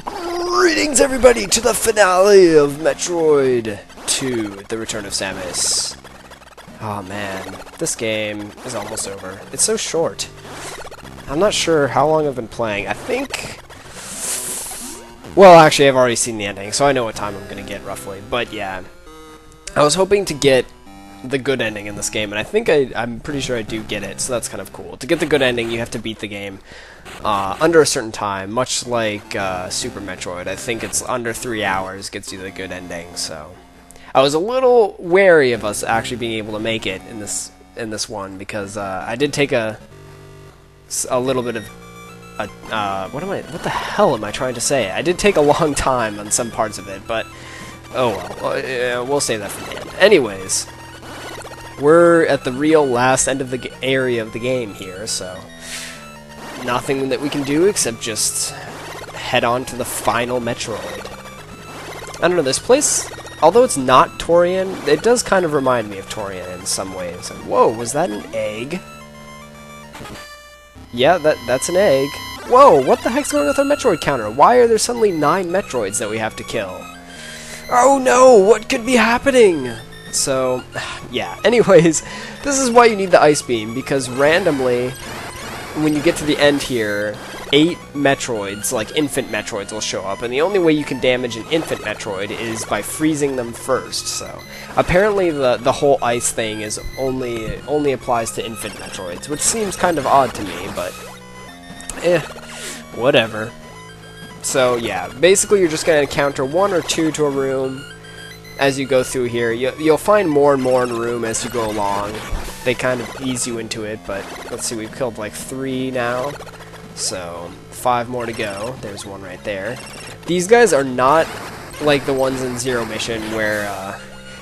Greetings, everybody, to the finale of Metroid 2, The Return of Samus. Oh man, this game is almost over. It's so short. I'm not sure how long I've been playing. I think... Well, actually, I've already seen the ending, so I know what time I'm going to get, roughly. But yeah, I was hoping to get the good ending in this game, and I think I'm pretty sure I do get it, so that's kind of cool. To get the good ending, you have to beat the game under a certain time, much like Super Metroid. I think it's under 3 hours gets you the good ending, so... I was a little wary of us actually being able to make it in this one, because I did take a little bit of... what the hell am I trying to say? I did take a long time on some parts of it, but... Oh well, we'll save that for the end. Anyways... We're at the real last end of the area of the game here, so nothing that we can do except just head on to the final Metroid. I don't know, this place, although it's not Torian, it does kind of remind me of Torian in some ways. Whoa, was that an egg? Yeah, that's an egg. Whoa, what the heck's going on with our Metroid counter? Why are there suddenly 9 Metroids that we have to kill? Oh no, what could be happening? So, yeah, anyways, this is why you need the Ice Beam, because randomly, when you get to the end here, 8 Metroids, like infant Metroids, will show up, and the only way you can damage an infant Metroid is by freezing them first, so... Apparently the whole ice thing is only applies to infant Metroids, which seems kind of odd to me, but... whatever. So, yeah, basically you're just going to encounter 1 or 2 to a room. As you go through here, you'll find more and more in the room as you go along. They kind of ease you into it, but let's see, we've killed like 3 now. So, 5 more to go. There's one right there. These guys are not like the ones in Zero Mission where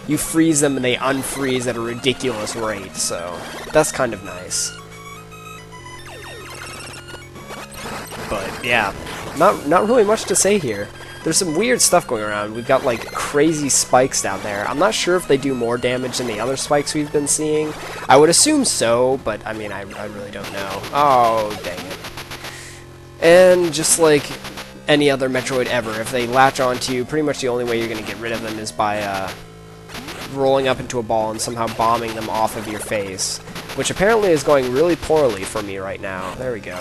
you freeze them and they unfreeze at a ridiculous rate, so that's kind of nice. But yeah, not really much to say here. There's some weird stuff going around. We've got, like, crazy spikes down there. I'm not sure if they do more damage than the other spikes we've been seeing. I would assume so, but, I mean, I really don't know. Oh, dang it. And just like any other Metroid ever, if they latch onto you, pretty much the only way you're going to get rid of them is by rolling up into a ball and somehow bombing them off of your face, which apparently is going really poorly for me right now. There we go.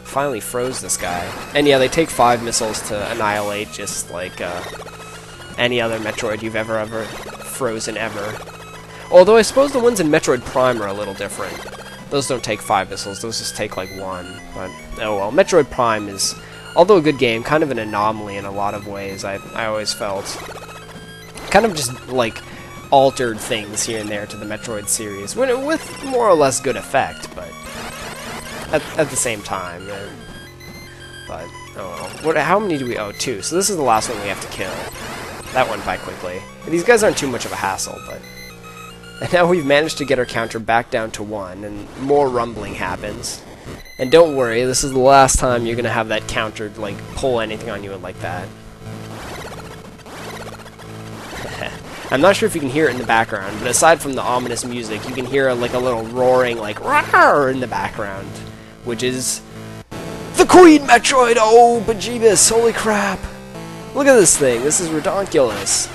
Finally froze this guy. And yeah, they take 5 missiles to annihilate, just like any other Metroid you've ever frozen ever. Although I suppose the ones in Metroid Prime are a little different. Those don't take 5 missiles, those just take like 1. But oh well, Metroid Prime is, although a good game, kind of an anomaly in a lot of ways, I always felt. Kind of just like altered things here and there to the Metroid series, with more or less good effect, but at the same time. But, oh well. How many do we... Oh, 2. So this is the last one we have to kill. That went by quickly. These guys aren't too much of a hassle, but... And now we've managed to get our counter back down to 1, and more rumbling happens. And don't worry, this is the last time you're going to have that counter, like, pull anything on you like that. I'm not sure if you can hear it in the background, but aside from the ominous music, you can hear, like, a little roaring, like, "Rawr!" in the background. Which is... the Queen Metroid! Oh, bejeebus! Holy crap! Look at this thing! This is redonkulous!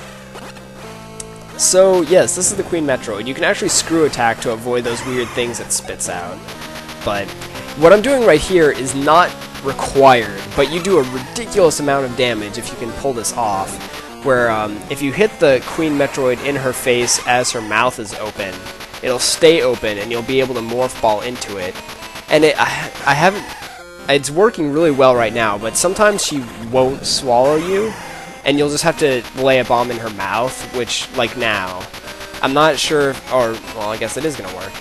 So, yes, this is the Queen Metroid. You can actually screw attack to avoid those weird things it spits out. But what I'm doing right here is not required, but you do a ridiculous amount of damage if you can pull this off. Where, if you hit the Queen Metroid in her face as her mouth is open, it'll stay open and you'll be able to morph ball into it. And I haven't... It's working really well right now, but sometimes she won't swallow you, and you'll just have to lay a bomb in her mouth, which, like now, I'm not sure if... Or, well, I guess it is going to work.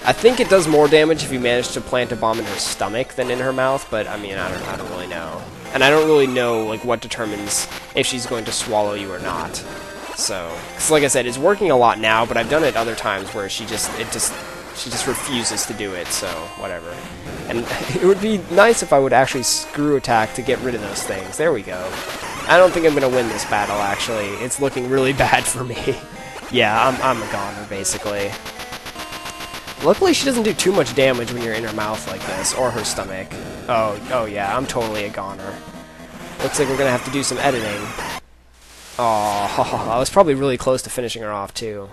I think it does more damage if you manage to plant a bomb in her stomach than in her mouth, but, I mean, I don't really know. And I don't really know, like, what determines if she's going to swallow you or not. So, because like I said, it's working a lot now, but I've done it other times where she just refuses to do it, so whatever. And it would be nice if I would actually screw attack to get rid of those things. There we go. I don't think I'm going to win this battle, actually. It's looking really bad for me. Yeah, I'm a goner, basically. Luckily, she doesn't do too much damage when you're in her mouth like this, or her stomach. Oh yeah, I'm totally a goner. Looks like we're gonna have to do some editing. Oh, I was probably really close to finishing her off, too.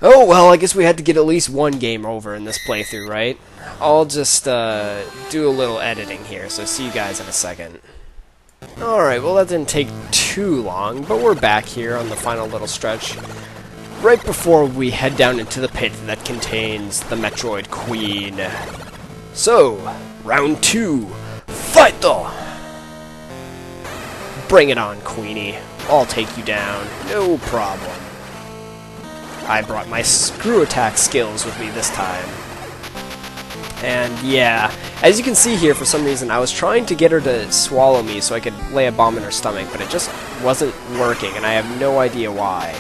Oh, well, I guess we had to get at least one game over in this playthrough, right? I'll just do a little editing here, so see you guys in a second. Alright, well that didn't take too long, but we're back here on the final little stretch. Right before we head down into the pit that contains the Metroid Queen. So, round 2, fight though! Bring it on, Queenie. I'll take you down, no problem. I brought my screw attack skills with me this time. And yeah, as you can see here, for some reason, I was trying to get her to swallow me so I could lay a bomb in her stomach, but it just wasn't working, and I have no idea why.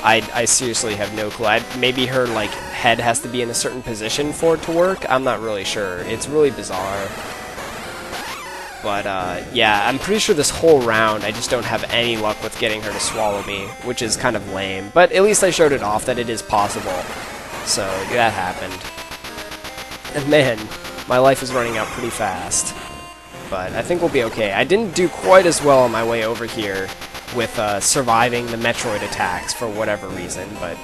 I seriously have no clue. Maybe her, like, head has to be in a certain position for it to work? I'm not really sure. It's really bizarre. But, yeah, I'm pretty sure this whole round I just don't have any luck with getting her to swallow me, which is kind of lame. But at least I showed it off that it is possible. So, that happened. And man, my life is running out pretty fast. But I think we'll be okay. I didn't do quite as well on my way over here with surviving the Metroid attacks for whatever reason, but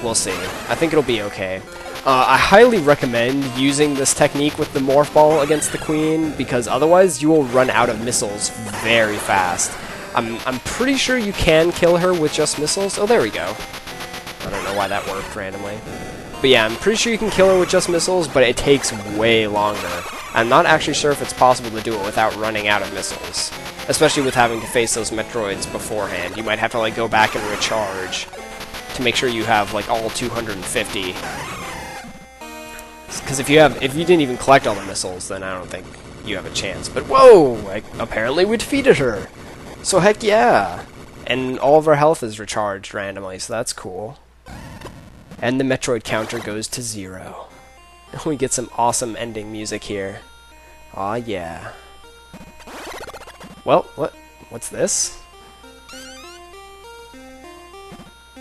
we'll see. I think it'll be okay. I highly recommend using this technique with the Morph Ball against the Queen, because otherwise you will run out of missiles very fast. I'm pretty sure you can kill her with just missiles. Oh, there we go. I don't know why that worked randomly. But yeah, I'm pretty sure you can kill her with just missiles, but it takes way longer. I'm not actually sure if it's possible to do it without running out of missiles. Especially with having to face those Metroids beforehand. You might have to, like, go back and recharge to make sure you have, like, all 250. Because if you didn't even collect all the missiles, then I don't think you have a chance. But whoa! Apparently we defeated her! So heck yeah! And all of our health is recharged randomly, so that's cool. And the Metroid counter goes to 0. We get some awesome ending music here. Aw, yeah. Well, what's this?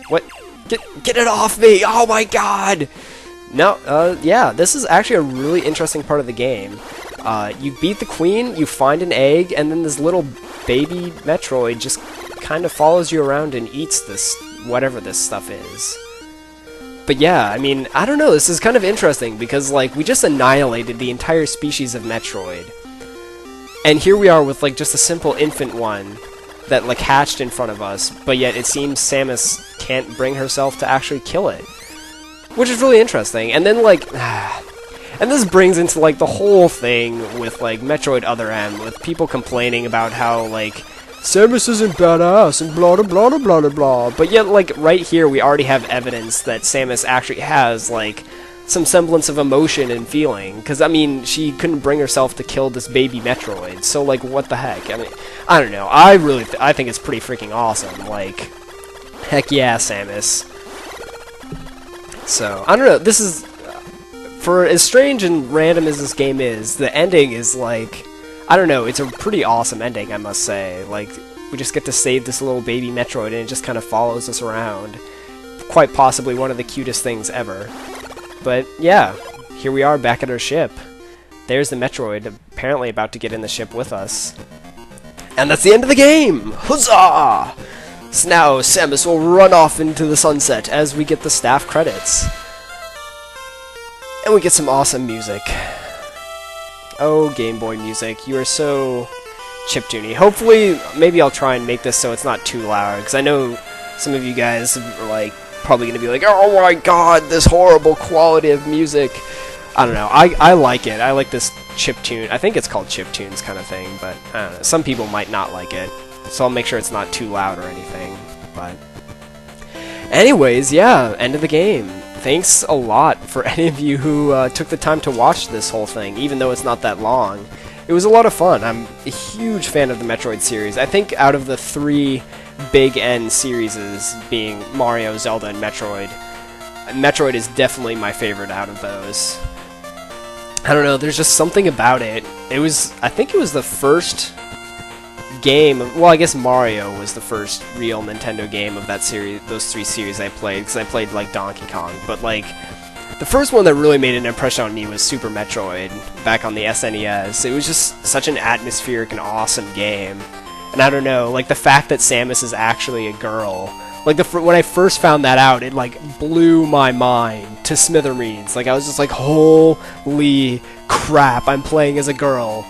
What? Get it off me! Oh my god! No, yeah, this is actually a really interesting part of the game. You beat the Queen, you find an egg, and then this little baby Metroid just kind of follows you around and eats this, whatever this stuff is. But yeah, I mean, I don't know, this is kind of interesting, because, like, we just annihilated the entire species of Metroid. And here we are with, like, just a simple infant one that, like, hatched in front of us, but yet it seems Samus can't bring herself to actually kill it. Which is really interesting. And then, like, and this brings into, like, the whole thing with, like, Metroid Other M, with people complaining about how, like, Samus isn't badass, and blah, blah, blah, blah, blah, blah. But yet, like, right here, we already have evidence that Samus actually has, like, some semblance of emotion and feeling. Because, I mean, she couldn't bring herself to kill this baby Metroid. So, like, what the heck? I mean, I don't know. I think it's pretty freaking awesome. Like, heck yeah, Samus. So, I don't know. This is, for as strange and random as this game is, the ending is, like, I don't know, it's a pretty awesome ending, I must say. Like, we just get to save this little baby Metroid, and it just kind of follows us around. Quite possibly one of the cutest things ever. But, yeah, here we are back at our ship. There's the Metroid, apparently about to get in the ship with us. And that's the end of the game! Huzzah! So now, Samus will run off into the sunset as we get the staff credits. And we get some awesome music. Oh, Game Boy music, you are so chiptune-y. Hopefully, maybe I'll try and make this so it's not too loud, because I know some of you guys are, like, probably going to be like, oh my god, this horrible quality of music. I don't know, I like it. I like this chiptune. I think it's called chiptunes kind of thing, but I don't know. Some people might not like it, so I'll make sure it's not too loud or anything. But anyways, yeah, end of the game. Thanks a lot for any of you who took the time to watch this whole thing, even though it's not that long. It was a lot of fun. I'm a huge fan of the Metroid series. I think out of the 3 big N series, being Mario, Zelda, and Metroid, Metroid is definitely my favorite out of those. I don't know, there's just something about it. I think it was the first game, well, I guess Mario was the first real Nintendo game of that series, those 3 series I played, because I played, like, Donkey Kong, but, like, The first one that really made an impression on me was Super Metroid, back on the SNES. It was just such an atmospheric and awesome game. And I don't know, like the fact that Samus is actually a girl. Like when I first found that out, it like blew my mind to smithereens. Like I was just like, holy crap, I'm playing as a girl.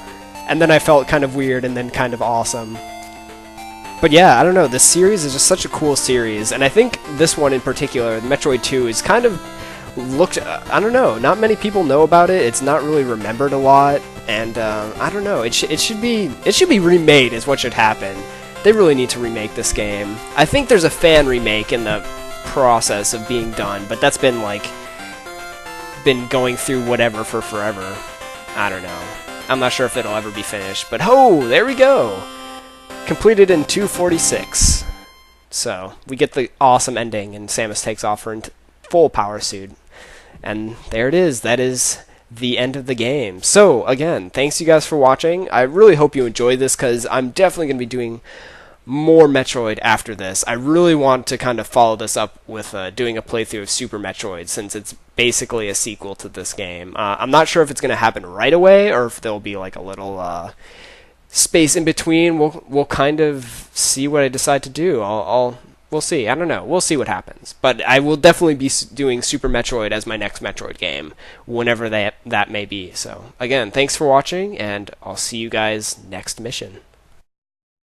And then I felt kind of weird and then kind of awesome. But yeah, I don't know, this series is just such a cool series, and I think this one in particular, Metroid 2, is kind of looked, I don't know, not many people know about it, it's not really remembered a lot, and I don't know, it should be remade is what should happen. They really need to remake this game. I think there's a fan remake in the process of being done, but that's been going through whatever for forever. I don't know. I'm not sure if it'll ever be finished, but there we go! Completed in 2:46. So, we get the awesome ending, and Samus takes off her full power suit. And there it is. That is the end of the game. So, again, thanks you guys for watching. I really hope you enjoyed this, because I'm definitely going to be doing more Metroid after this. I really want to kind of follow this up with doing a playthrough of Super Metroid, since it's basically a sequel to this game. I'm not sure if it's going to happen right away, or if there'll be like a little space in between. We'll kind of see what I decide to do. We'll see. I don't know. We'll see what happens. But I will definitely be doing Super Metroid as my next Metroid game, whenever that may be. So again, thanks for watching, and I'll see you guys next mission.